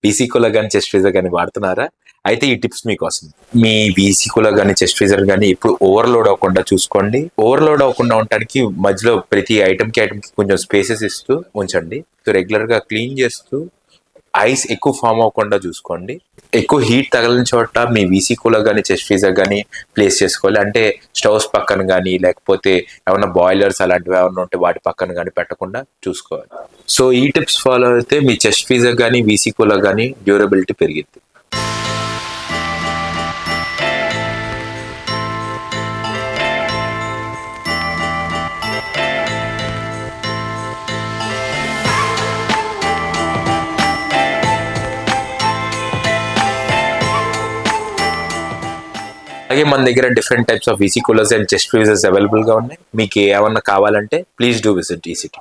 VC cooler కానీ chest freezer కానీ వాడుతున్నారా? అయితే ఈ టిప్స్ మీకోసం. మీ వీసీ కూలర్ కానీ చెస్ట్ ఫ్రీజర్ కానీ ఇప్పుడు ఓవర్లోడ్ అవ్వకుండా చూసుకోండి. ఓవర్లోడ్ అవ్వకుండా ఉండడానికి మధ్యలో ప్రతి ఐటమ్కి కొంచెం స్పేసెస్ ఇస్తూ ఉంచండి. సో రెగ్యులర్ గా క్లీన్ చేస్తూ ఐస్ ఎక్కువ ఫామ్ అవ్వకుండా చూసుకోండి. ఎక్కువ హీట్ తగలని చోట మీ వీసీ కూలర్ కానీ చెస్ట్ ఫ్రీజర్ కానీ ప్లేస్ చేసుకోవాలి. అంటే స్టవ్స్ పక్కన కానీ లేకపోతే ఏమైనా బాయిలర్స్ అలాంటివి ఏమైనా ఉంటే వాటి పక్కన కానీ పెట్టకుండా చూసుకోవాలి. సో ఈ టిప్స్ ఫాలో అయితే మీ చెస్ట్ ఫ్రీజర్ కానీ వీసీ కూలర్ కానీ డ్యూరబిలిటీ పెరిగిద్ది. అలాగే మన దగ్గర different types of VC coolers and chest freezers available గా ఉన్నాయి. మీకు ఏమన్నా కావాలంటే ప్లీజ్ డూ విజిట్ ఈసీటీ.